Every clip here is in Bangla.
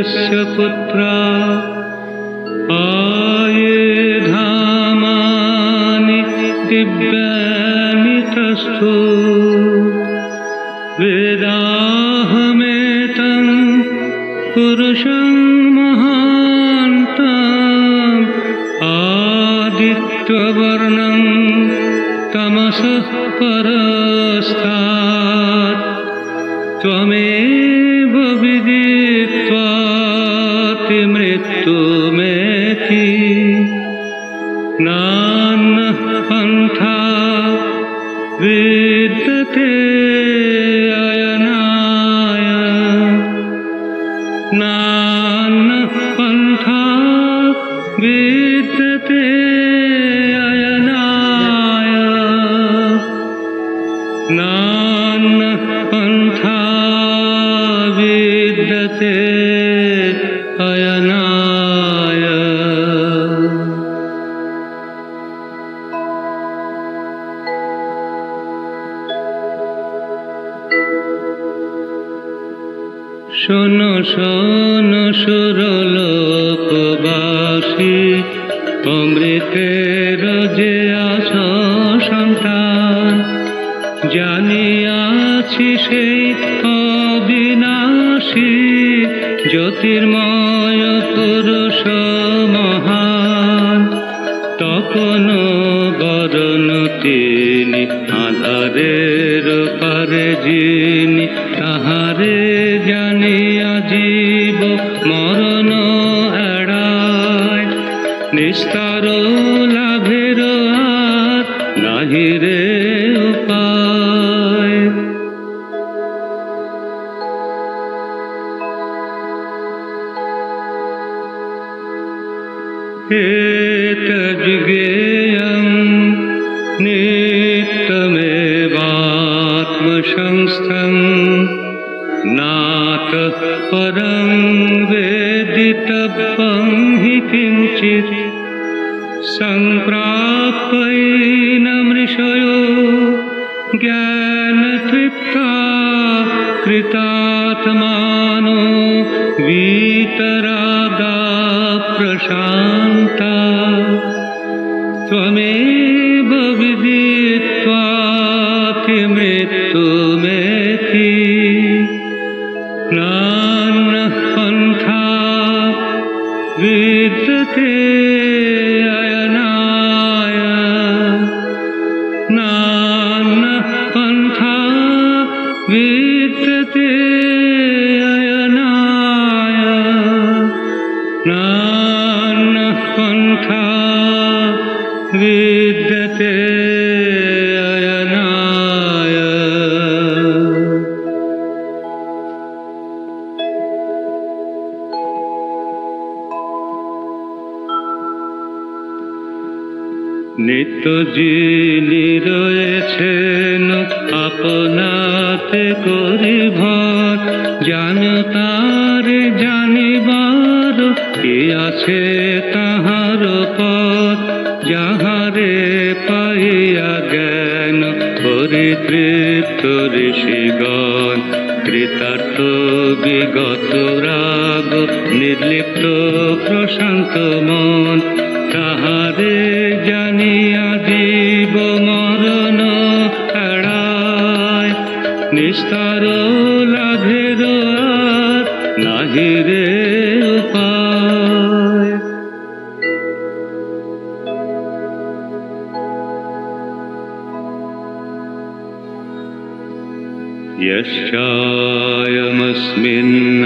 यस्य पुत्रा आयुधामानि दिव्यानि तस्थो वेदाहमेतं पुरुषं महान्तं आदित्यवर्णं तमसः परस्तात् त्वमेव विदित्वाति मृत्युमेति नान्यः पन्था विद्यते अयनाय नान्यः पन्था विद्यते अयनाय नान्यः पन्था विद्यते अयनाय। शोनो शोनो सुरलोकबासी अमृतेर जे आছো সন্তান জানিয়াছি সেই অবিনাশী জ্যোতির্ময় পুরুষ মহান তপন বরণ তিনি আধারের পারে যিনি তাহারে জানিয়া জীব মরণ এড়ায় নিস্তার লাভের আর নাহি রে উপায়। एतज्ज्ञेयं नित्यमेवात्मसंस्थं नातः परं वेदितव्यं हि किञ्चित् सम्प्राप्यैनमृषयो ज्ञानतृप्ता कृतात्मानो वीतरागा प्रशान्ता त्वमेव विदित्वाति मृत्युमेति नान्यः पन्था विद्यते अयनाय नान्यः पन्था विद्यते अयनाय नान्यः पन्था विद्यते अयनाय। নিত্য যিনি রয়েছেন আপনাতে করি ভর জানো তার জানিবার কি আছে তাহার পথ যাহারে পাইয়া জ্ঞান পরিতৃপ্ত ঋষিগণ কৃতার্থ বিগত রাগ নির্লিপ্ত প্রশান্ত মন তাহারে জানিয়া জীব মরণ এড়ায় নিস্তার লাভের আর নাহি রে উপায়।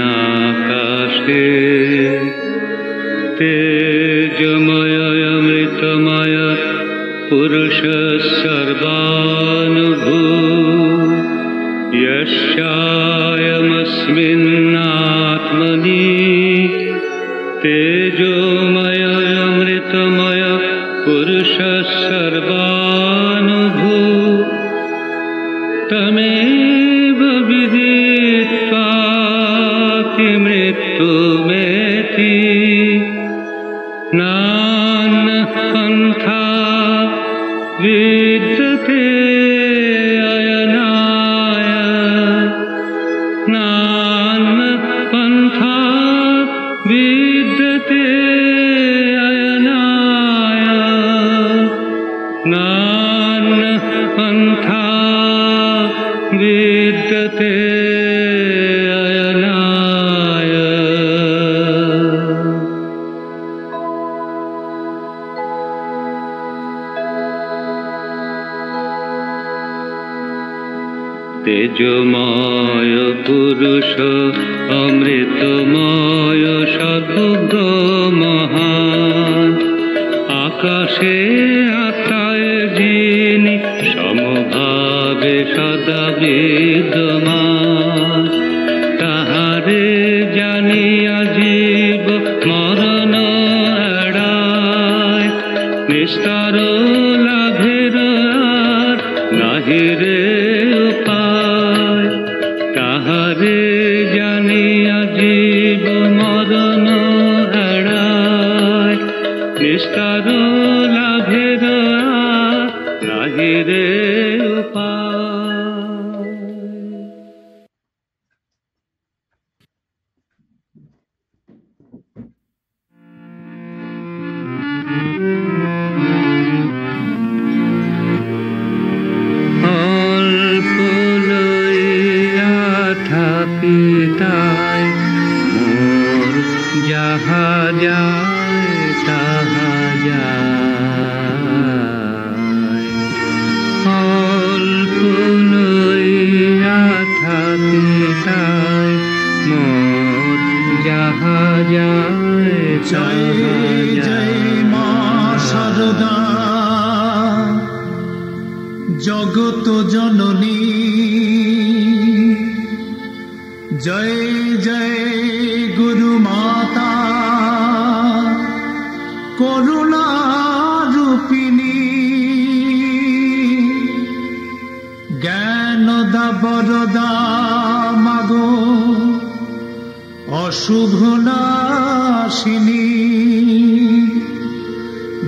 यस्यायमस्मिन्नाकाशे तेजमय अमृतमय पुरुषः सर्वानुभूः यस्यायमस्मिन्नात्मनि तेजोमय अमृतमय पुरुषः सर्वानुभूः तमेव विदित्वाति मृत्युमेति नान्यः पन्था विद्यते अयनाय नान्यः पन्था विद्यते अयनाय नान्यः पन्था विद्यते अयनाय। तेजोमय पुरुष अमृतमय सद्बुद्ध महान आकाशे आत्माय जिनि समभावे सदा विद्यमान ताहारे जानिया जीव मरण एड़ाय निस्तार लाभेर आर नाहि रे उपाय ताहारे जानिया जीव मरण एड़ाय निस्तार लाभेर आर नाहि रे उपाय। পিতায় মোর যাহা যায় তাহা যায় অল্প লইয়া থাকিতায় মোর যাহা যায় তাহা যায়। মা শারদা জগত জননী जय जय गुरु माता करुणा रूपिणी ज्ञान दा बरदा मागो अशुभ नाशिनी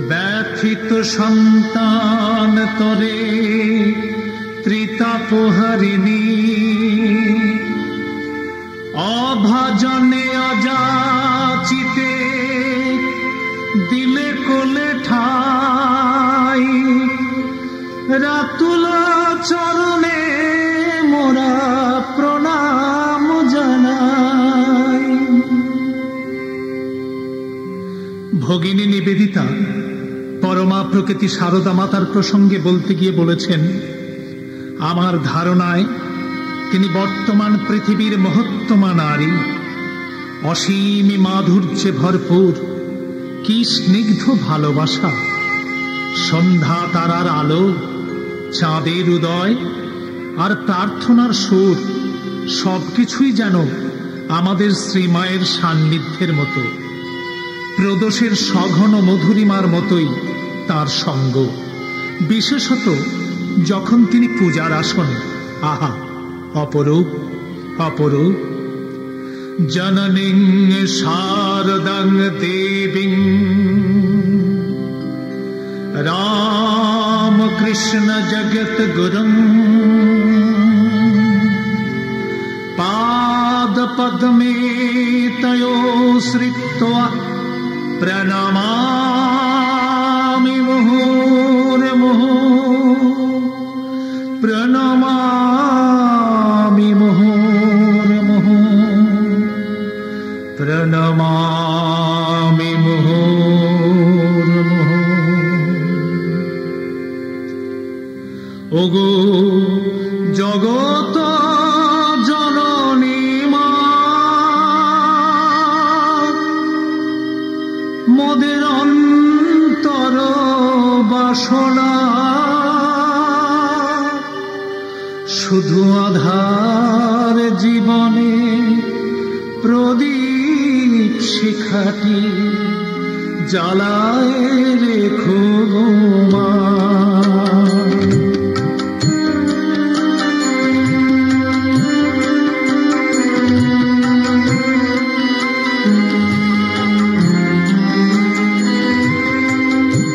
व्यथित सन्तान तरे त्रितापहारिणी अभाजने अजाचिते दिले कोले ठाई रातुल चरणे मोरा प्रणाम जानाई। भगिनी निवेदिता परमा प्रकृति शारदा मातार प्रसंगे बोलते गिये बोलेছেন आमार धारणाय তিনি বর্তমান পৃথিবীর মহত্তমা নারী অসীম মাধুর্যে ভরপুর কি স্নিগ্ধ ভালোবাসা সন্ধ্যা তারার আলো চাঁদের উদয় আর প্রার্থনার সুর সবকিছুই যেন আমাদের শ্রীমায়ের সান্নিধ্যের মতো প্রদোষের সঘন মধুরিমার মতোই তার সঙ্গ বিশেষত যখন তিনি পূজার আসনে আহা अपरूप अपरूप जननीं शारदां देवीं रामकृष्ण जगद्गुरुं पादपद्मे तयोश्रित्वा प्रणमामि मुहुर्मुहुः प्रणमामि प्रणमामि मुहुर्मुहुः। ओगो जगत जननी मा मोদের অন্তর বাসনা শুধু আধার জীবনে প্রদীপ শিখাটি জ্বালায় রেখো মা।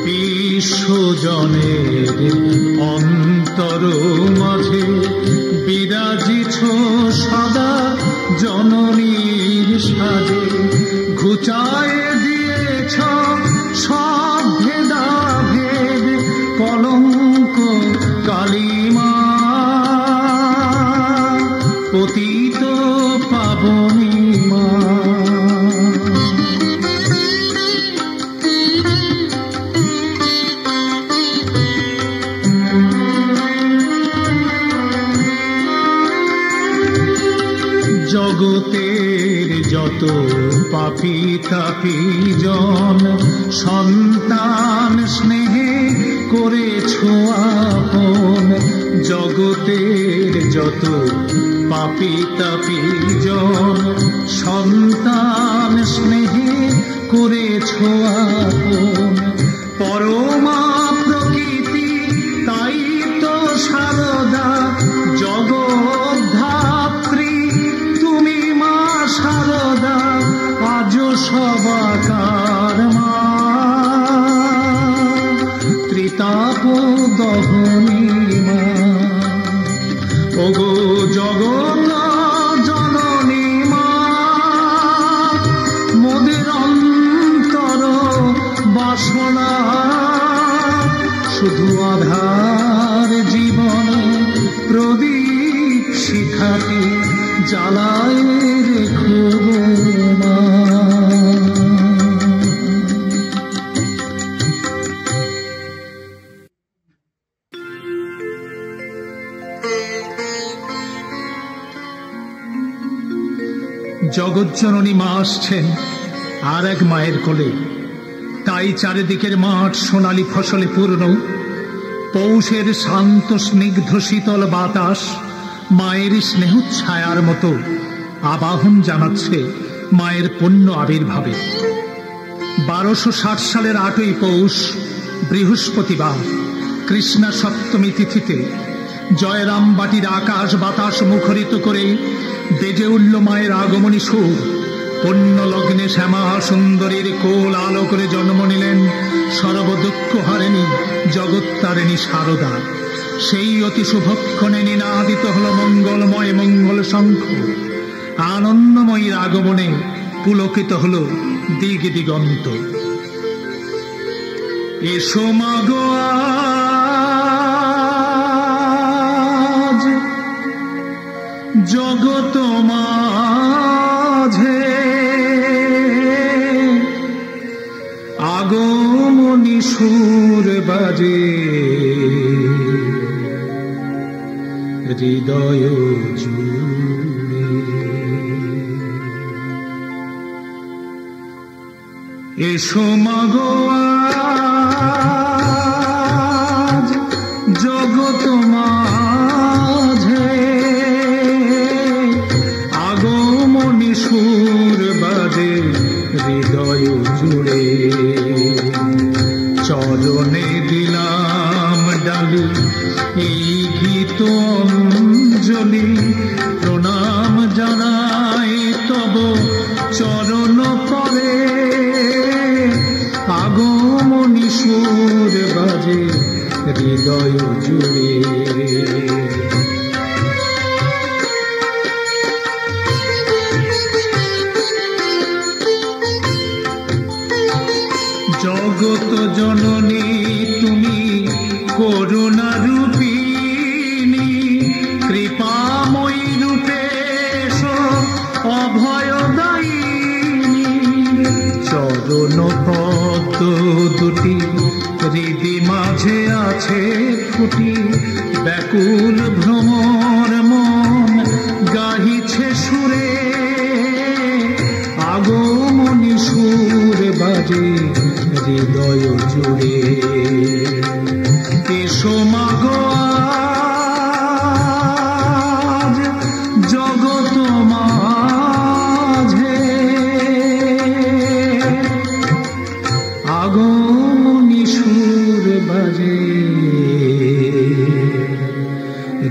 বিশ্বজনের অন্তর মাঝে বিরাজিছ সদা জননীর সাজে ঘুচায় দিয়েছ সব ভেদাভেদ কলঙ্ক কালিমা পতিত পাবনী মা। জগতের যত পাপী তাপী জন সন্তান স্নেহে করেছ আপন। জগতের যত পাপী তাপী জন সন্তান স্নেহে করেছ আপন। পরমা প্রকৃতি তাই তো সারদা জগদ্ধাত্রী তুমি মা সারদা আজ সবাকার মা। ত্রিতাপ দহনী মা ওগো জগৎ জননী মা মোদের অন্তর বাসনা শুধু আধার জীবনে প্রদীপ শিখাটি জ্বালায় রেখো মা। জগজ্জননী মা আসছেন আর এক মায়ের কোলে, তাই চারিদিকের মাঠ সোনালী ফসলে পূর্ণ। পৌষের শান্ত স্নিগ্ধ শীতল বাতাস মায়ের স্নেহচ্ছায়ার মতো আবাহন জানাচ্ছে মায়ের পুণ্য আবির্ভাবে। 1260 সালের 8ই পৌষ বৃহস্পতিবার কৃষ্ণা সপ্তমী তিথিতে জয়রামবাটির আকাশ বাতাস মুখরিত করে বেজে উঠল মায়ের আগমনী সুর। পুণ্য লগ্নে শ্যামা সুন্দরীর কোল আলো করে জন্ম নিলেন সর্বদুঃখ হারেনি জগত্তারিণী সারদা। সেই অতি শুভক্ষণে নিনাদিত হল মঙ্গলময় মঙ্গল শঙ্খ। আনন্দময়ীর আগমনে পুলকিত হল দিগ দিগন্ত। এসো মাগো আজ জগত মাঝে আগমনী সুর বাজে হৃদয় জুড়ে। এসো মাগো আজ জগত মাঝে আগমনী সুর বাজে হৃদয় জুড়ে। চরণে দিলাম ডালি এই গীত অঞ্জলি, প্রণাম জানাই তব চরণ পরে আগমনী সুর বাজে হৃদয় জুড়ে। জগত জননী তুমি করুণা রূপিণী, কৃপাময়ী রূপে অভয়দায়িনী। চরণ পদ্ম দুটি হৃদি মাঝে আছে ফুটি, ব্যাকুল ভ্রমর মন গাহিছে সুরে আগমনী সুর বাজে হৃদয় জুড়ে। এসো মাগো আজ জগত মাঝে আগমনী সুর বাজে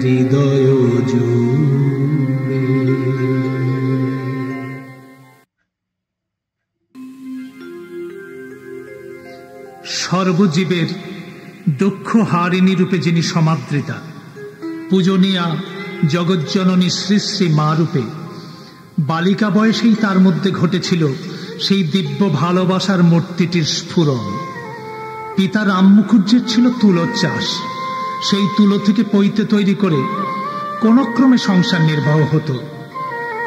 হৃদয় জুড়ে। সর্বজীবের দুঃখ হারিণী রূপে যিনি সমাদৃতা, পূজনীয়া জগজ্জননী শ্রী শ্রী মা রূপে বালিকা বয়সেই তার মধ্যে ঘটেছিল সেই দিব্য ভালোবাসার মূর্তিটির স্ফুরণ। পিতা রাম মুখুজ্জের ছিল তুলোর চাষ। সেই তুলো থেকে পৈতে তৈরি করে কোন ক্রমে সংসার নির্বাহ হতো।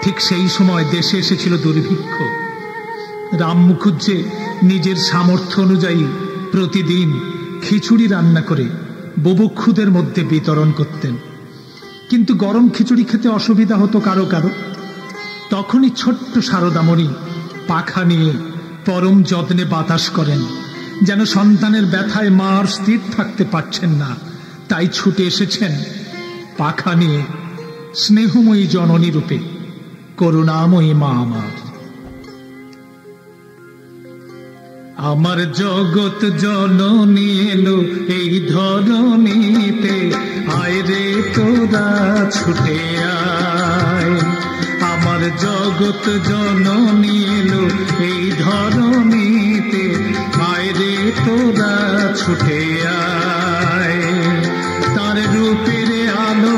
ঠিক সেই সময় দেশে এসেছিল দুর্ভিক্ষ। রাম মুখুজ্জে নিজের সামর্থ্য অনুযায়ী প্রতিদিন খিচুড়ি রান্না করে বুভুক্ষুদের মধ্যে বিতরণ করতেন। কিন্তু গরম খিচুড়ি খেতে অসুবিধা হতো কারো কারো। তখনই ছোট্ট শারদামণি পাখা নিয়ে পরম যত্নে বাতাস করেন, যেন সন্তানের ব্যথায় মা আর স্থির থাকতে পারছেন না, তাই ছুটে এসেছেন পাখা নিয়ে স্নেহময়ী জননী রূপে, করুণাময়ী মা আমার। আমার জগৎ জননী এলো এই ধরণীতে, আয় রে তোরা ছুটে আয়। আমার জগৎ জননী এলো এই ধরণীতে, আয় রে তোরা ছুটে আয়। তার রূপের আলো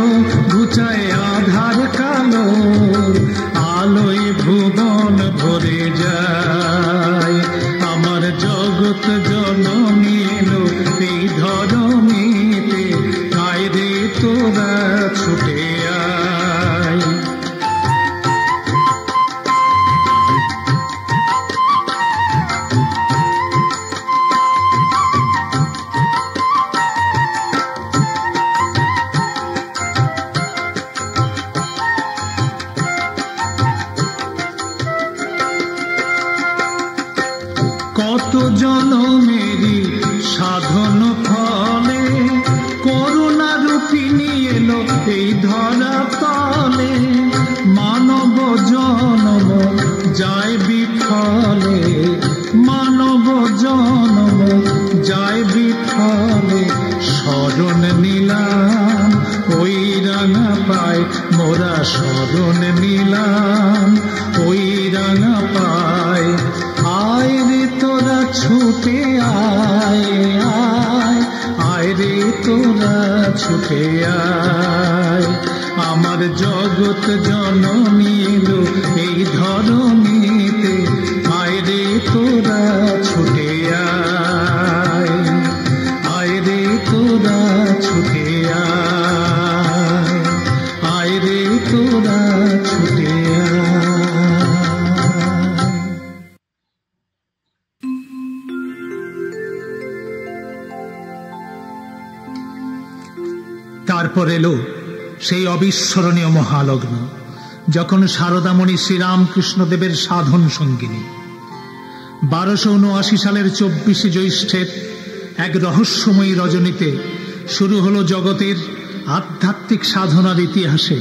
ঘুচায় আধার কালো, আলোয় ভুবন ভরে যায়। আমার জগৎ জননী এলো এই ধরণীতে, আয় রে তোরা ছুটে আয়। কত জনমেরি সাধন ফলে করুণা রূপিণী এলো এই ধরা তলে। মানব জন্ম যায় বিফলে, মানব জন্ম যায় বিফলে। শরণ নিলাম ওই রাঙা পায় মোরা, শরণ নিলাম ওই রাঙা পায়। আয় রে তোরা ছুটে আয়, আয় আয় রে তোরা ছুটে আয়। আমার জগৎ জননী এলো এই ধরণীতে, আয় রে তোরা ছুটে আয়। আয় রে তোরা ছুটে আয়, আয় রে তোরা ছুটে আয়। তারপর এলো সেই অবিস্মরণীয় মহালগ্ন, যখন শারদামণি শ্রীরামকৃষ্ণদেবের সাধন সঙ্গিনী। 1279 সালের 24 জ্যৈষ্ঠের এক রহস্যময়ী রজনীতে শুরু হলো জগতের আধ্যাত্মিক সাধনার ইতিহাসে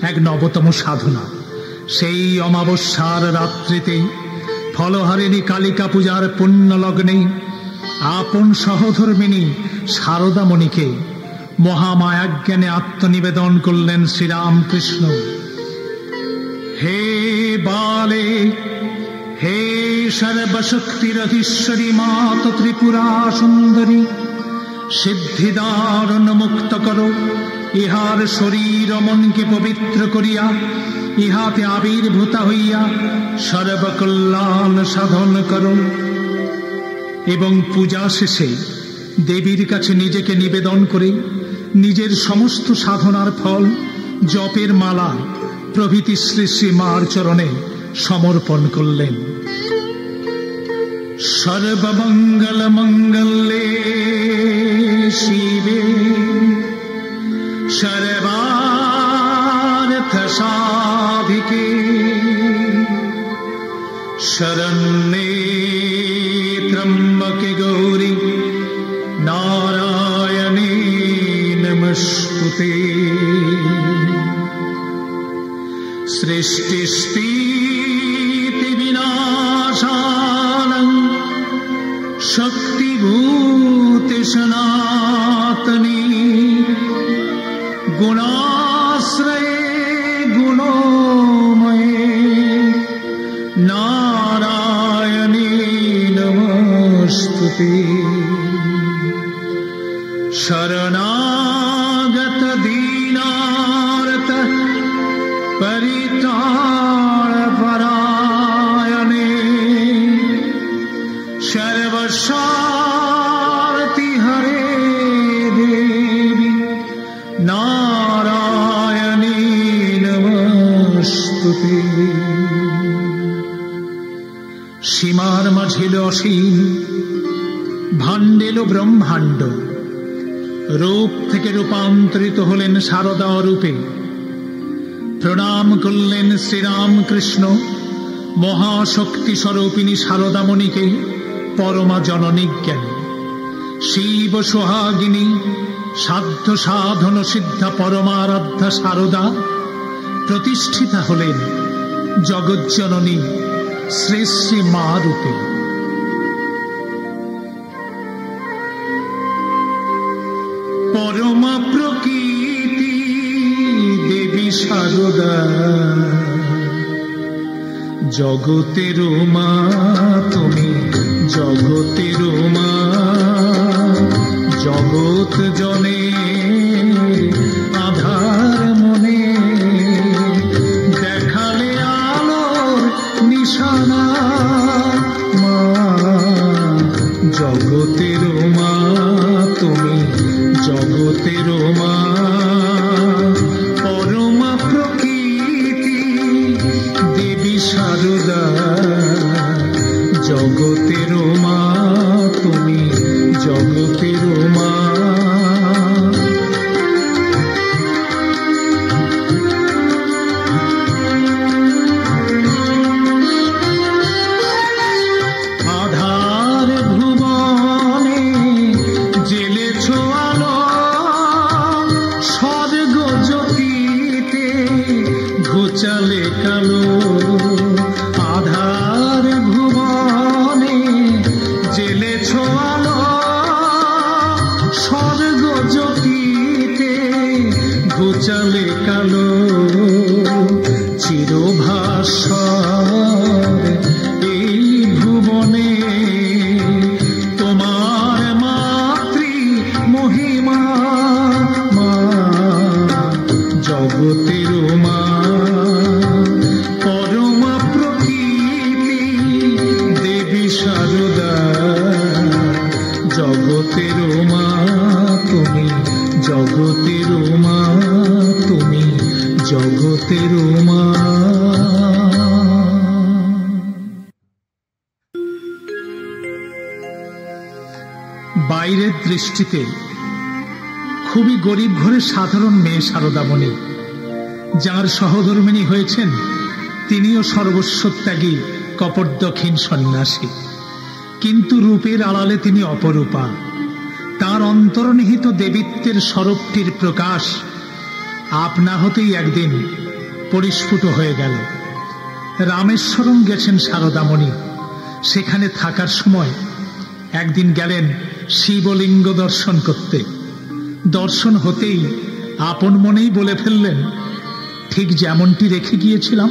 এক নবতম সাধনা। সেই অমাবস্যার রাত্রিতেই ফলহারিণী কালিকা পূজার পুণ্য লগ্নে আপন সহধর্মিণী শারদামণিকে মহামায়াজ্ঞানে আত্মনিবেদন করলেন শ্রীরামকৃষ্ণ। হে বালে, হে সর্বশক্তিরধীশ্বরী মাত ত্রিপুরা সুন্দরী, সিদ্ধিদার মুক্ত করো, ইহার শরীর মনকে পবিত্র করিয়া ইহাতে আবির্ভূতা হইয়া সর্বকল্যাণ সাধন করো। এবং পূজা শেষে দেবীর কাছে নিজেকে নিবেদন করে নিজের সমস্ত সাধনার ফল, জপের মালা প্রভৃতি শ্রী শ্রী মার চরণে সমর্পণ করলেন। সর্বমঙ্গল মঙ্গলে শিবে সর্বার্থ সাধিকে, শরণ্যে ত্র্যম্বকে গৌরী নারায়ণে নমস্তুতে। সৃষ্টিস্থিতি বিনাশানং শক্তিভূতে সনাতনী, গুণাশ্রয়ে গুণময়ে নারায়ণে নমস্তুতে। শরণাগত দীনার্ত পরিত্রাণ সীমার মাঝিল অসীম, ভাণ্ডেল ব্রহ্মাণ্ড। রূপ থেকে রূপান্তরিত হলেন শারদা রূপে। প্রণাম করলেন শ্রীরামকৃষ্ণ মহাশক্তি স্বরূপিণী শারদামণিকে, পরমা জননী জ্ঞানী শিব সোহাগিনী, সাধ্য সাধন সিদ্ধা পরমারাধ্যা শারদা প্রতিষ্ঠিতা হলেন জগজ্জননী শ্রী শ্রী মা রূপে। পরমা প্রকৃতি দেবী শারদা, জগতের মা তুমি, জগতের মা। জগৎ জনে আধার মনে, দেখালে আলোর নিশানা মা। জগতের মা তুমি, জগতের মা। পরমা প্রকৃতি দেবী শারদা, জগতের মা তুমি, জগতের মা। আধার ভুবনে জেলেছ আলো, স্বর্গ জ্যোতিতে ঘোচালে কালো। আধার ভুবনে জেলেছ আলো, স্বর্গ জ্যোতিতে ঘোচালে কালো। চিরভাস্বর এই ভুবনে, তোমার মাতৃ মহিমা মা। জগতের মা, পরমা প্রকৃতি দেবী শারদা, জগতের মা তুমি, জগতের মা তুমি, জগতের মা। বাইরের দৃষ্টিতে খুবই গরিব ঘরের সাধারণ মেয়ে শারদামণি, যার সহধর্মিণী হয়েছেন তিনিও সর্বস্বত্যাগী কপটদক্ষিণ সন্ন্যাসী। কিন্তু রূপের আড়ালে তিনি অপরূপা। তার অন্তর্নিহিত দেবীত্বের স্বরূপটির প্রকাশ আপনা হতেই একদিন পরিস্ফুট হয়ে গেল। রামেশ্বরম গেছেন শারদামণি। সেখানে থাকার সময় একদিন গেলেন শিবলিঙ্গ দর্শন করতে। দর্শন হতেই আপন মনেই বলে ফেললেন, ঠিক যেমনটি রেখে গিয়েছিলাম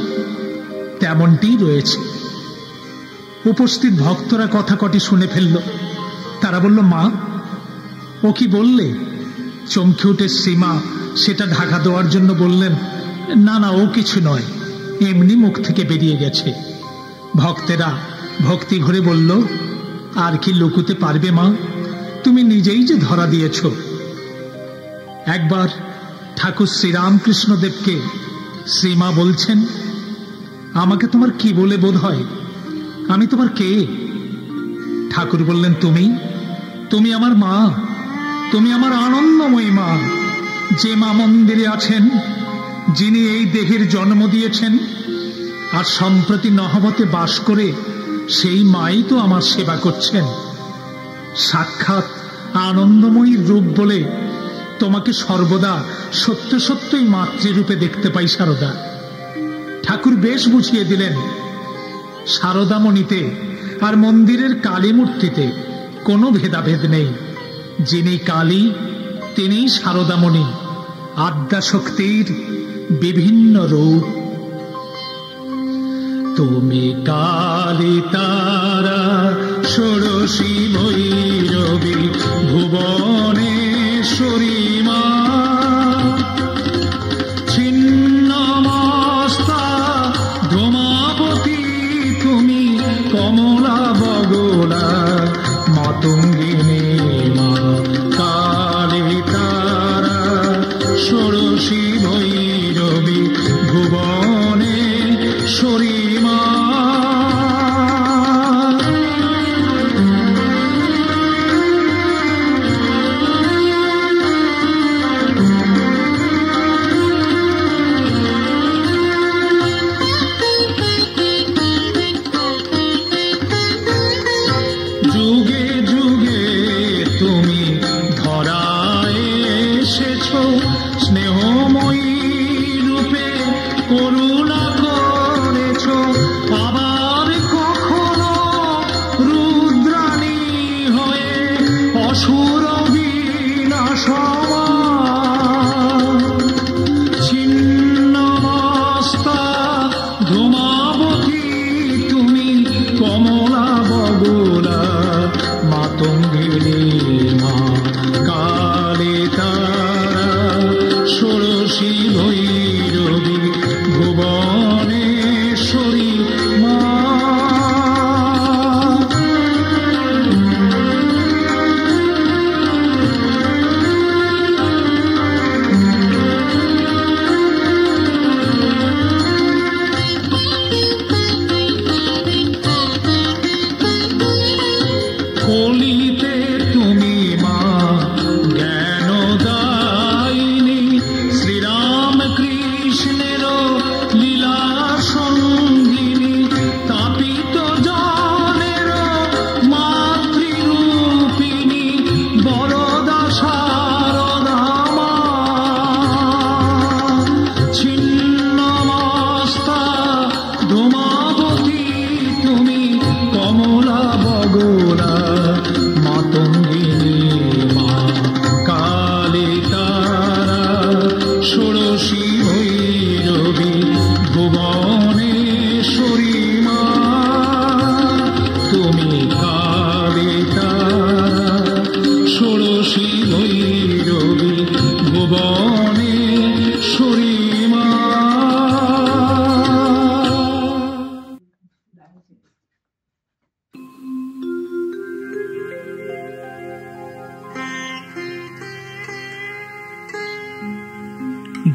তেমনটি রয়েছে। উপস্থিত ভক্তরা কথা কটি শুনে ফেলল। তারা বলল, মা ও কি বললে? চমকে উঠে শ্রীমা সেটা ঢাকা দেওয়ার জন্য বললেন, না না, ও কিছু নয়, এমনি মুখ থেকে বেরিয়ে গেছে। ভক্তেরা ভক্তি ভরে বলল, আর কি লুকুতে পারবে মা, তুমি নিজেই যে ধরা দিয়েছ। একবার ঠাকুর শ্রীরামকৃষ্ণদেবকে শ্রীমা বলছেন, আমাকে তোমার কি বলে বোধ হয়? আমি তোমার কে? ঠাকুর বললেন, তুমি আমার মা, তুমি আমার আনন্দময়ী মা। যে মা মন্দিরে আছেন, যিনি এই দেহের জন্ম দিয়েছেন আর সম্প্রতি নহবতে বাস করে সেই মাই তো আমার সেবা করছেন। সাক্ষাৎ আনন্দময়ীর রূপ বলে তোমাকে সর্বদা সত্য সত্যই মাতৃরূপে দেখতে পাই শারদা। ঠাকুর বেশ বুঝিয়ে দিলেন, শারদামণিতে আর মন্দিরের কালী মূর্তিতে কোনো ভেদাভেদ নেই। যিনি কালী তিনিই শারদামণি, আদ্যা শক্তির বিভিন্ন রূপ। তুমি কালী তারা ষোড়শী ভৈরবী ভুবনেশ্বরী মা। ছিন্নমস্তা ধূমাবতী তুমি, কমলা বগলা মাতঙ্গিনী মা। কালী তারা ষোড়শী ভৈরবী ভুবনেশ্বরী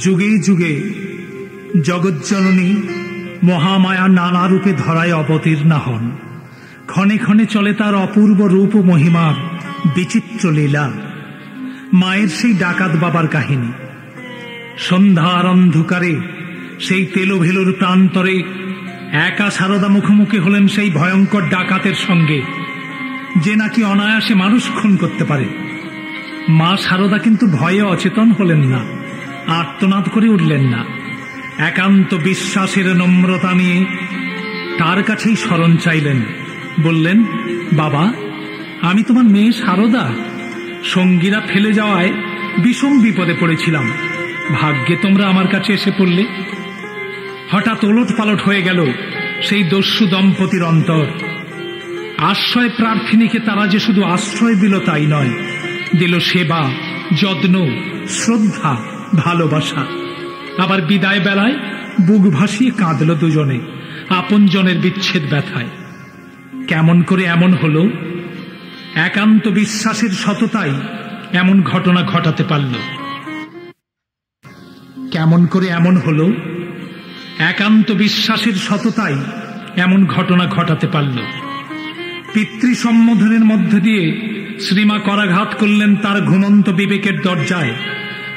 যুগে যুগে জগজ্জননী মহামায়া নানা রূপে ধরায় অবতীর্ণা হন। ক্ষণে ক্ষণে চলে তার অপূর্ব রূপ ও মহিমার বিচিত্র লীলা। মায়ের সেই ডাকাত বাবার কাহিনী। সন্ধ্যার অন্ধকারে সেই তেলোভেলোর প্রান্তরে একা সারদা মুখোমুখি হলেন সেই ভয়ঙ্কর ডাকাতের সঙ্গে, যে নাকি অনায়াসে মানুষ খুন করতে পারে। মা সারদা কিন্তু ভয়ে অচেতন হলেন না, আর্তনাদ করে উঠলেন না। একান্ত বিশ্বাসের নম্রতা নিয়ে তার কাছেই শরণ চাইলেন। বললেন, বাবা, আমি তোমার মেয়ে সারদা। সঙ্গীরা ফেলে যাওয়ায় বিষম বিপদে পড়েছিলাম, ভাগ্যে তোমরা আমার কাছে এসে পড়লে। হঠাৎ ওলট পালট হয়ে গেল সেই দস্যু দম্পতির অন্তর। আশ্রয় প্রার্থিনীকে তারা যে শুধু আশ্রয় দিল তাই নয়, দিল সেবা, যত্ন, শ্রদ্ধা, ভালোবাসা। আবার বিদায় বেলায় বুক ভাসিয়ে কাঁদল দুজনে আপনজনের বিচ্ছেদ ব্যথায়। কেমন করে এমন হলো? একান্ত বিশ্বাসের সততাই এমন ঘটনা ঘটাতে পারল। কেমন করে এমন হলো? একান্ত বিশ্বাসের সততাই এমন ঘটনা ঘটাতে পারল। পিতৃ সম্বোধনের মধ্য দিয়ে শ্রীমা করাঘাত করলেন তার ঘুমন্ত বিবেকের দরজায়,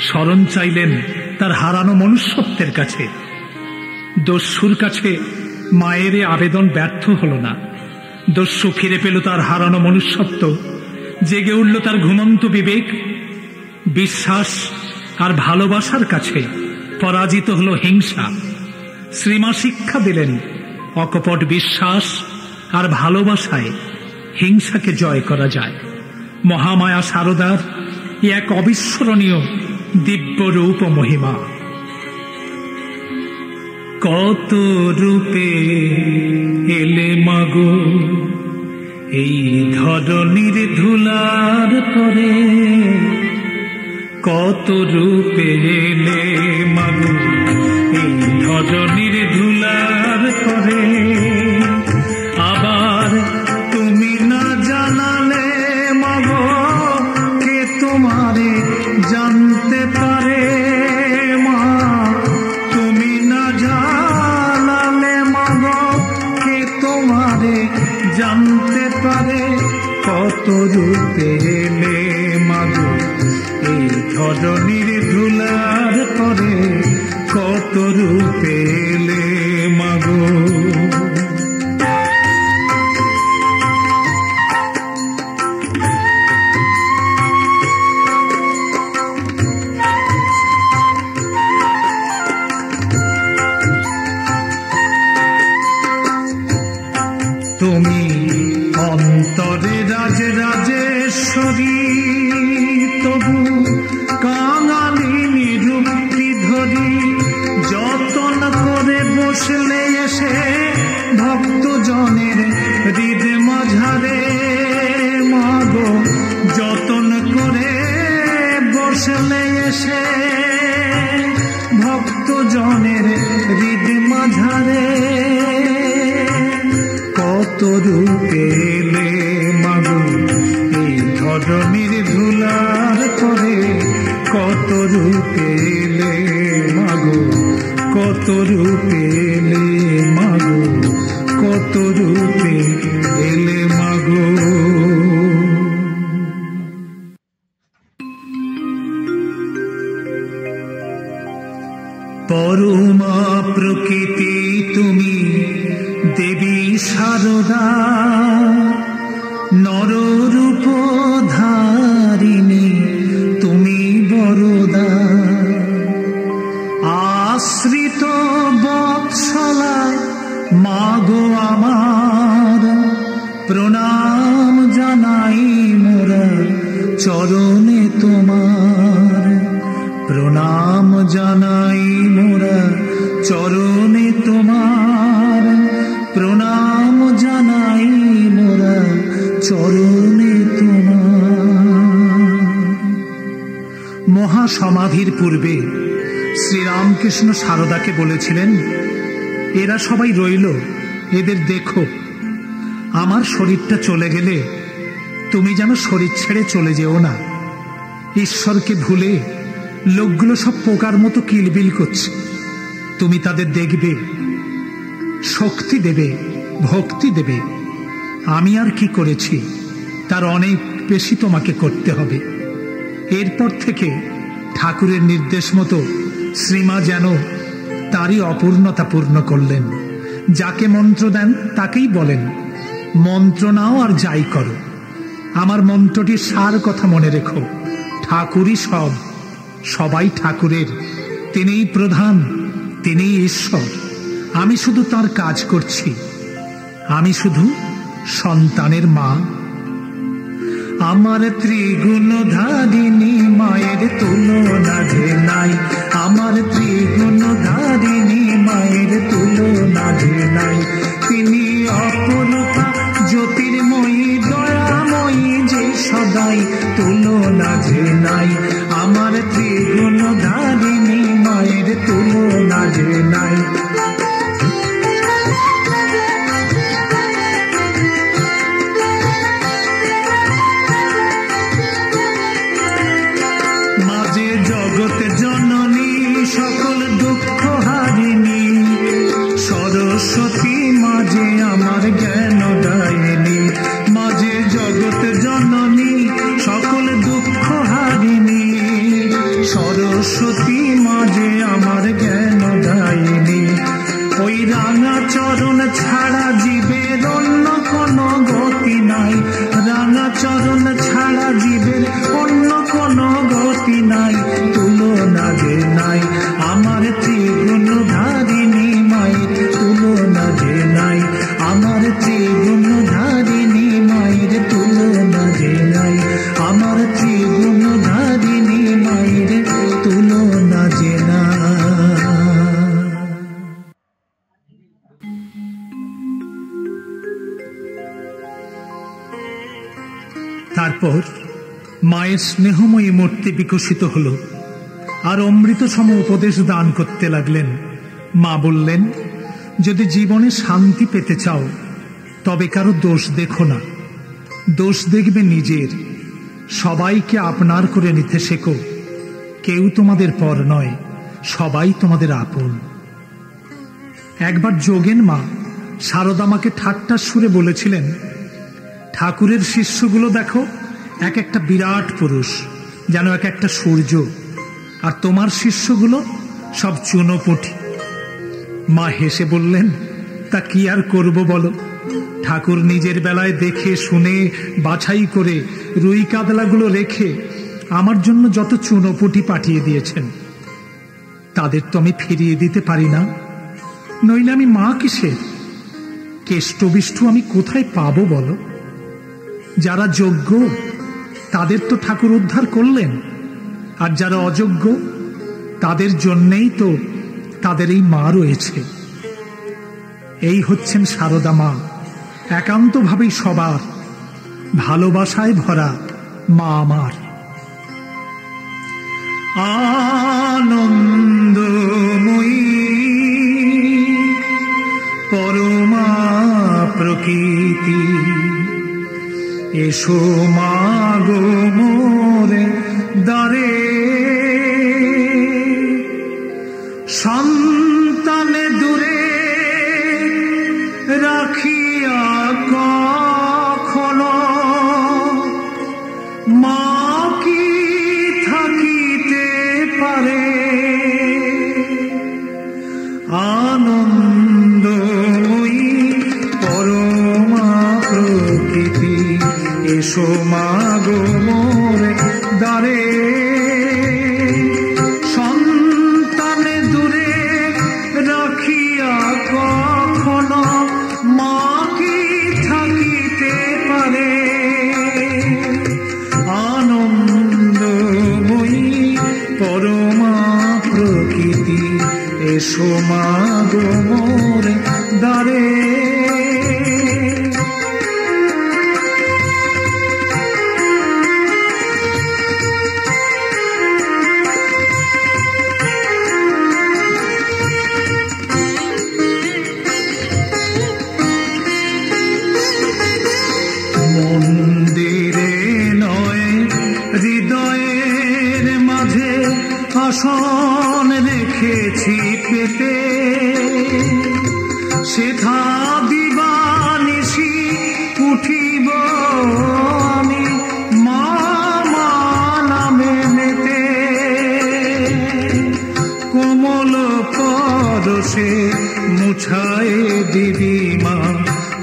শরণ চাইলেন তার হারানো মনুষ্যত্বের কাছে। দস্যুর কাছে মায়ের আবেদন ব্যর্থ হল না। দস্যু ফিরে পেল তার হারানো মনুষ্যত্ব, জেগে উঠল তার ঘুমন্ত বিবেক। বিশ্বাস আর ভালোবাসার কাছে পরাজিত হল হিংসা। শ্রীমা শিক্ষা দিলেন, অকপট বিশ্বাস আর ভালোবাসায় হিংসাকে জয় করা যায়। মহামায়া সারদার এক অবিস্মরণীয় দিব্য রূপ ও মহিমা। কত রূপে এলে মাগো এই ধরনীর ধুলার পরে, কত রূপে এলে মাগো এই ধরনীর ধুলার পরে। আবার তুমি না জানালে মাগো কে তোমারে জানতে পারে। মা, তুমি না জানালে মাগো কে তোমারে জানতে পারে। কত রূপে এলে মাগো এই ধরনীর ধুলার পরে, কত রূপে এলে মাগো। তুমি অন্তরে রাজে রাজেশ্বরী, তবু কাঙালি নিরুক্তি ধরি যতন করে বসলে এসে ভক্তজনের হৃদ মাঝারে। মাগো, যতন করে বসলে এসে ভক্তজনের হৃদ মাঝারে। কত রূপে এলে মাগো এই ধরনীর ধুলার পরে, কত রূপে এলে মাগো, কত রূপে এলে মাগো, কত রূপে এলে মাগো। পরমা প্রকৃতি তুমি দেবী সারদা, নররূপ ধারিণী তুমি বরদা। আশ্রিত বৎসলায় মাগো আমার, প্রণাম জানাই মোরা চরণে তোমার। প্রণাম জানাই মোরা চরণে তোমার, প্রণাম জানাই মোরা চরণে তোমার। মহাসমাধির পূর্বে শ্রীরামকৃষ্ণ সারদাকে বলেছিলেন, এরা সবাই রইল, এদের দেখো। আমার শরীরটা চলে গেলে তুমি যেন শরীর ছেড়ে চলে যেও না। ঈশ্বরকে ভুলে লোকগুলো সব পোকার মতো কিলবিল করছে। তুমি তাদের দেখবে, শক্তি দেবে, ভক্তি দেবে। আমি আর কি করেছি তার অনেক বেশি তোমাকে করতে হবে। এরপর থেকে ঠাকুরের নির্দেশ মতো শ্রীমা যেন তারই অপূর্ণতা পূর্ণ করলেন। যাকে মন্ত্র দেন তাকেই বলেন, মন্ত্র নাও আর যাই করো, আমার মন্ত্রটির সার কথা মনে রেখো, ঠাকুরই সব, সবাই ঠাকুরের, তিনিই প্রধান, তিনিই ঈশ্বর। আমি শুধু তার কাজ করছি, আমি শুধু সন্তানের মা। আমার ত্রিগুণধারিণী মায়ের তুলনা যে নাই, আমার ত্রিগুণধারিণী মায়ের তুলনা যে নাই। তিনি অপরূপা জ্যোতির্ময়ী দয়াময়ী যে সদাই, তুলনা যে নাই। আমার ত্রিগুণধারিণী মায়ের তুলনা যে নাই। মাঝে জগতে জননী সকল দুঃখ হারিণী, সরস্বতী মাঝে আমার জ্ঞান দায়িনী। মাঝে জগতে জননী সকল দুঃখ হারিণী, সরস্বতী মাঝে আমার জ্ঞান দায়িনী। ওই রাঙা চরণ ছাড়া জীবের অন্য কোনো গতি নাই, রাঙা চরণ ছাড়া জীবের অন্য কোনো গতি নাই, তুলনা যে নাই। আমার ত্রিগুণধারিণী মায়ের তুলনা যে নাই, আমার ত্রিগুণধারিণী মায়ের তুলনা যে নাই, আমার ত্রিগুণধারিণী মায়ের তুলনা যে নাই। তারপর মায়ের স্নেহময়ী মূর্তি বিকশিত হল, আর অমৃত সম উপদেশ দান করতে লাগলেন। মা বললেন, যদি জীবনে শান্তি পেতে চাও তবে কারো দোষ দেখো না, দোষ দেখবে নিজের। সবাইকে আপনার করে নিতে শেখো, কেউ তোমাদের পর নয়, সবাই তোমাদের আপন। একবার যোগেন মা শারদা মাকে ঠাট্টার সুরে বলেছিলেন, ঠাকুরের শিষ্যগুলো দেখো, এক একটা বিরাট পুরুষ, যেন এক একটা সূর্য, আর তোমার শিষ্যগুলো সব চুনোপুঁটি। মা হেসে বললেন, তা কি আর করব বলো, ঠাকুর নিজের বেলায় দেখে শুনে বাছাই করে রুই কাতলাগুলো রেখে আমার জন্য যত চুনোপুঁটি পাঠিয়ে দিয়েছেন, তাদের তো আমি ফিরিয়ে দিতে পারি না, নইলে আমি মা কিসের? কেষ্টবিষ্টু আমি কোথায় পাবো বলো? যারা যোগ্য তাদের তো ঠাকুর উদ্ধার করলেন, আর যারা অযোগ্য তাদের জন্যেই তো তাদের এই মা রয়েছে। এই হচ্ছেন শারদা মা, একান্তভাবেই সবার, ভালোবাসায় ভরা মা আমার। আনন্দময়ী পরমা প্রকৃতি, এসো মা গো মোরে দ্বারে, সন্তানে দূরে রাখিয়া কখনো, মা কি থাকিতে পারে? আনন্দময়ী পরমা প্রকৃতি, এসো মা গো মোরে দ্বারে, সন্তানে দূরে রাখিয়া কখনো, মা কি থাকিতে পারে? আনন্দময়ী পরমা প্রকৃতি, এসো মা গো মোরে দ্বারে। মন্দিরে নয় হৃদয়ের মাঝে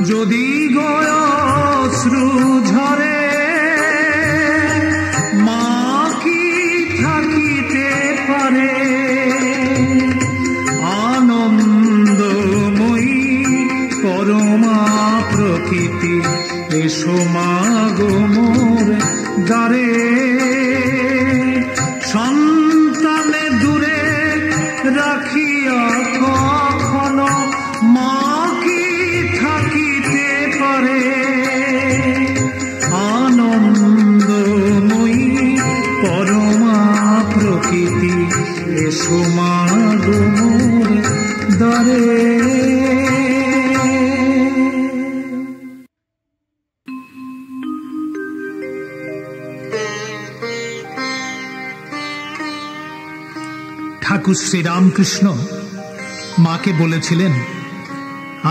যদি গয়শ্রু ঝরে মা কি থাকিতে পারে, আনন্দময়ী পরমা প্রকৃতি এসো মা গো মোর দ্বারে। সন্তানে দূরে রাখিয়া কখনো মা কি থাকিতে পারে, আনন্দময়ী পরমা প্রকৃতি এসো মা গো মোর দ্বারে। ঠাকুর শ্রীরামকৃষ্ণ মাকে বলেছিলেন,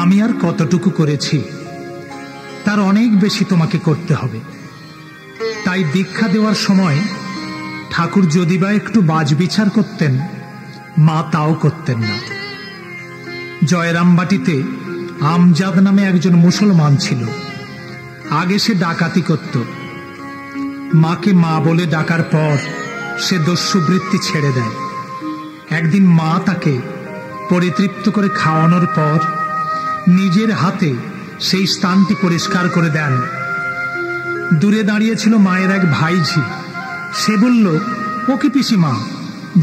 আমি আর কতটুকু করেছি, তার অনেক বেশি তোমাকে করতে হবে। তাই দীক্ষা দেওয়ার সময় ঠাকুর যদি বা একটু বাজবিচার করতেন, মা তাও করতেন না। জয়রামবাটিতে আমজাদ নামে একজন মুসলমান ছিল। আগে সে ডাকাতি করত। মাকে মা বলে ডাকার পর সে দস্যুবৃত্তি ছেড়ে দেয়। একদিন মা তাকে পরিতৃপ্ত করে খাওয়ানোর পর নিজের হাতে সেই স্থানটি পরিষ্কার করে দেন। দূরে দাঁড়িয়েছিল মায়ের এক ভাইঝি। সে বলল, ও কি পিসিমা,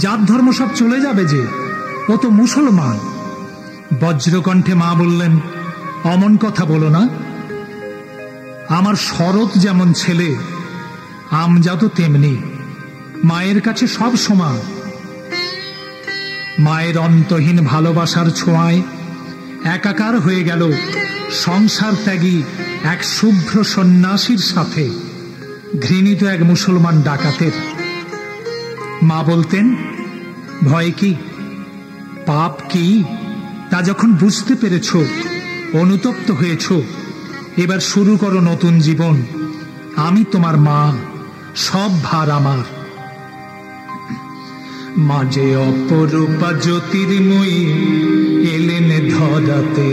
জাত ধর্ম সব চলে যাবে যে, ও তো মুসলমান। বজ্রকণ্ঠে মা বললেন, অমন কথা বলো না। আমার শরৎ যেমন ছেলে, আমজাদও তেমনি। মায়ের কাছে সব সমান। মায়ের অন্তহীন ভালোবাসার ছোঁয়ায় একাকার হয়ে গেল সংসার ত্যাগী এক শুভ্র সন্ন্যাসীর সাথে ঘৃণিত এক মুসলমান ডাকাতের। মা বলতেন, ভয় কি, পাপ কি, তা যখন বুঝতে পেরেছ, অনুতপ্ত হয়েছ, এবার শুরু করো নতুন জীবন। আমি তোমার মা, সব ভার আমার। মাঝে অপরূপা জ্যোতির্ময়ী এলেন ধরাতে,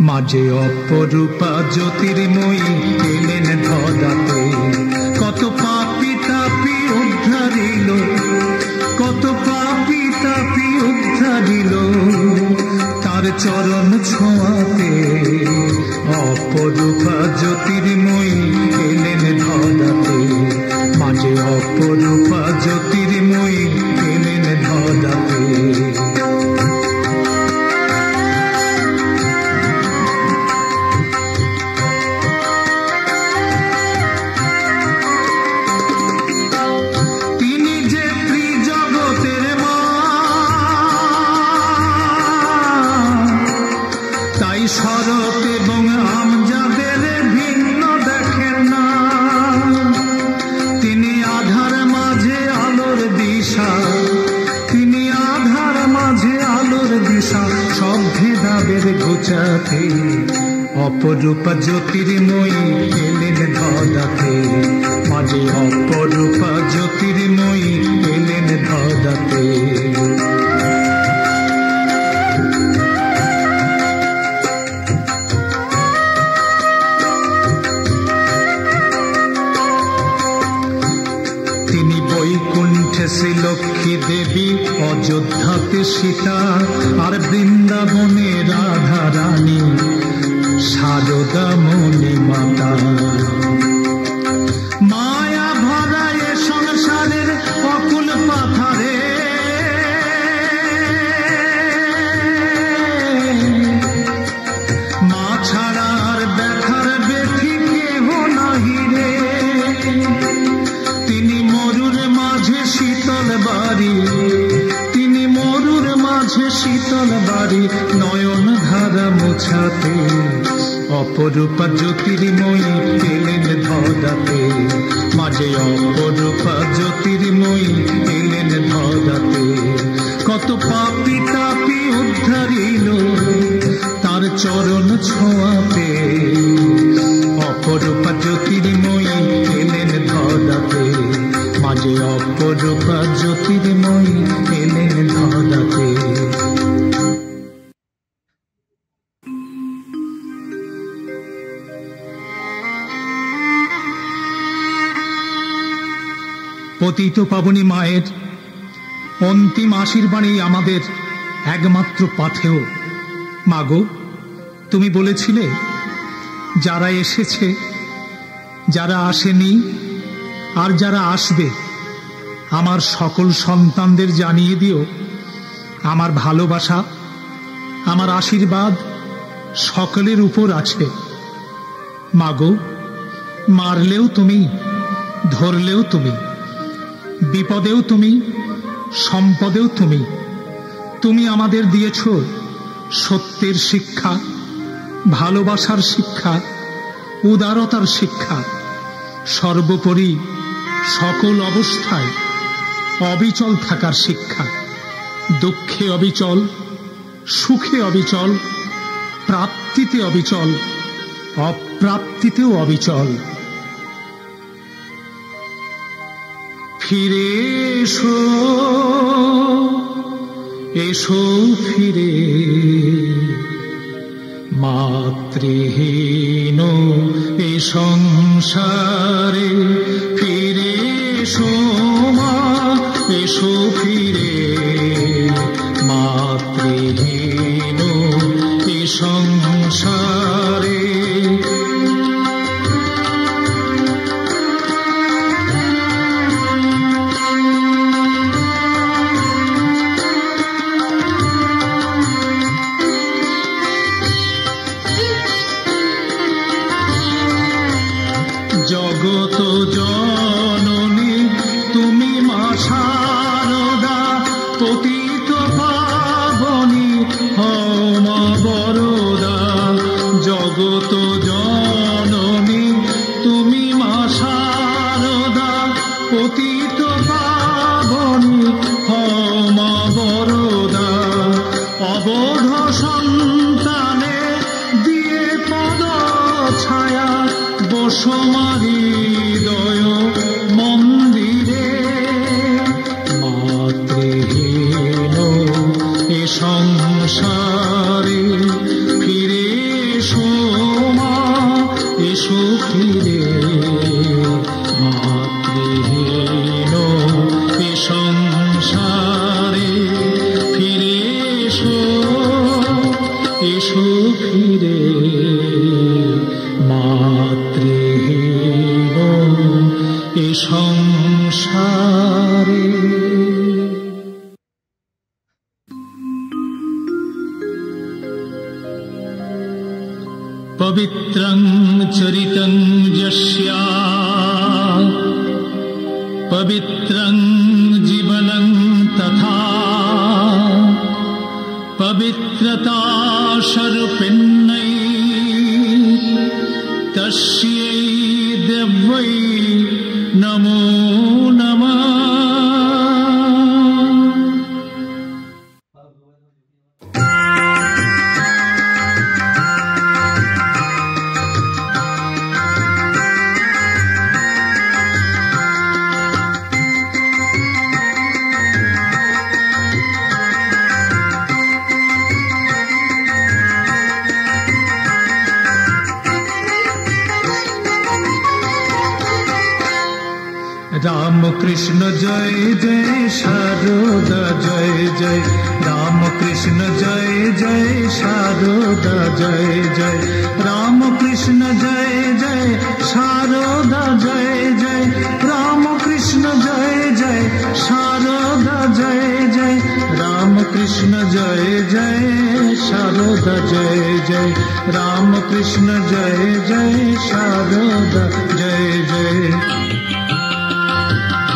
মাঝে অপরূপা জ্যোতির্ময়ী এলেন ধরাতে। কত পাপী তাপী উদ্ধারিল, কত পাপী তাপী উদ্ধারিল তার চরণ ছোঁয়াতে। অপরূপা জ্যোতির্ময়ী এলেন ধরাতে, মাঝে অপরূপা জ্যোতির্ময়ী এলেন ধরাতে। তিনি যে ত্রিজগতের মা, তাই শরৎ এবং আমজাদের ভিন্ন দেখেন না। তিনি আধার মাঝে আলোর দিশা, তিনি আধার মাঝে আলোর দিশা, সব ভেদাভেদ ঘুচাতে। অপরূপা জ্যোতির্ময়ী এলেন ধরাতে, মাঝে অপরূপা জ্যোতির্ময়ী এলেন ধরাতে। তিনি বৈকুণ্ঠে শ্রীলক্ষ্মী দেবী, অযোধ্যাতে সীতা, আর বৃন্দাবনে রাধা রানী, সারদা মণি মাতা। মায়া ভরা এ সংসারের অকুল পাথারে, মা ছাড়া আর ব্যথার ব্যথি কেহ নাহি রে। তিনি মরুর মাঝে শীতল বাড়ি, তিনি মরুর মাঝে শীতল বাড়ি, নয়ন ধারা মোছাতে। অপরূপা জ্যোতির্ময়ী এলেন ধরাতে, মাঝে অপরূপা জ্যোতির্ময়ী এলেন ধরাতে। কত পাপী তাপী উদ্ধারিল তার চরণ ছোঁয়াতে। অপরূপা জ্যোতির্ময়ী এলেন ধরাতে, মাঝে অপরূপা জ্যোতির্ময়ী এলেন ধরাতে। পতিত পাবনী মায়ের অন্তিম আশীর্বাণী আমাদের একমাত্র পাথেয়। মাগো, তুমি বলেছিলে যারা এসেছে, যারা আসেনি, আর যারা আসবে, আমার সকল সন্তানদের জানিয়ে দিও আমার ভালোবাসা, আমার আশীর্বাদ সকলের উপর আছে। মাগো, মারলেও তুমি, ধরলেও তুমি, বিপদেও তুমি, সম্পদেও তুমি। তুমি আমাদের দিয়েছ সত্যের শিক্ষা, ভালোবাসার শিক্ষা, উদারতার শিক্ষা। সর্বোপরি সকল অবস্থায় অবিচল থাকার শিক্ষা। দুঃখে অবিচল, সুখে অবিচল, প্রাপ্তিতে অবিচল, অপ্রাপ্তিতেও অবিচল। ফিরে এসো, এসো ফিরে, মাতৃহীন এ সংসারে। ফিরে এসো মা, এসো ফিরে, মাতৃহীন এ সংসারে। জগত জননী তুমি মা শারদা, পতিত পাবনী হও মা বরদা। জগত জননী তুমি মা শারদা, পতিত পাবনী হও মা বরদা। অবোধ সন্তানে দিয়ে পদ ছায়া, বসমারি হৃদয় মন্দিরে। মাতৃহীন এ সংসারে। ফিরে এসো মা, এসো ফিরে, মাতৃহীন এ সংসারে। ফিরে এসো, এসো ফিরে, মাতৃহীন এ সংসারে। পবিত্রং চরিতং যস্যা, পবিত্রং জীবনং তথা। পবিত্রতা স্বরূপিণ্যৈ তস্যৈ দেব্যৈ নমো নমঃ। রাম কৃষ্ণ জয় জয়, শারদা জয় জয়। রাম কৃষ্ণ জয় জয়, শারদা জয় জয়। রাম কৃষ্ণ জয় জয়, শারদা জয় জয়। রাম কৃষ্ণ জয় জয়, শারদা জয় জয়। রাম কৃষ্ণ জয় জয়, শারদা জয় জয়।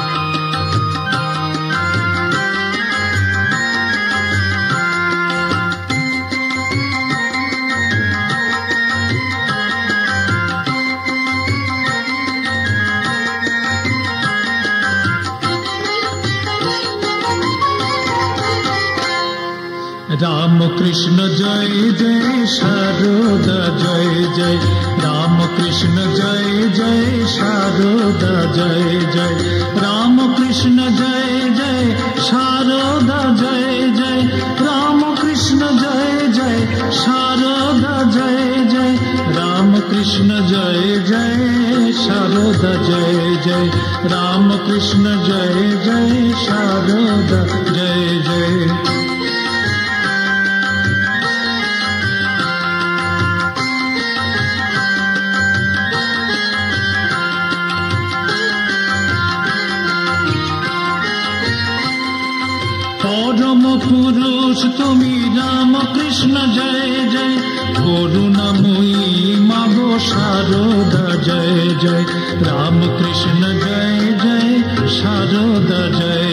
রাম কৃষ্ণ জয় জয়, শারদা জয় জয়। রাম কৃষ্ণ জয় জয়, শারদা জয় জয়। রাম কৃষ্ণ জয় জয়, শারদা জয় জয়। রাম কৃষ্ণ জয় জয়, শারদা জয় জয়। রাম কৃষ্ণ জয় জয়, শারদা জয় জয়। রাম কৃষ্ণ জয় জয়, শারদা জয় জয়। राम कृष्ण जय जय शारदा जय जय। परम पुरुष तुमी राम कृष्ण जय जय। करुणामयी मागो शारदा जय जय। राम कृष्ण जय जय शारदा जय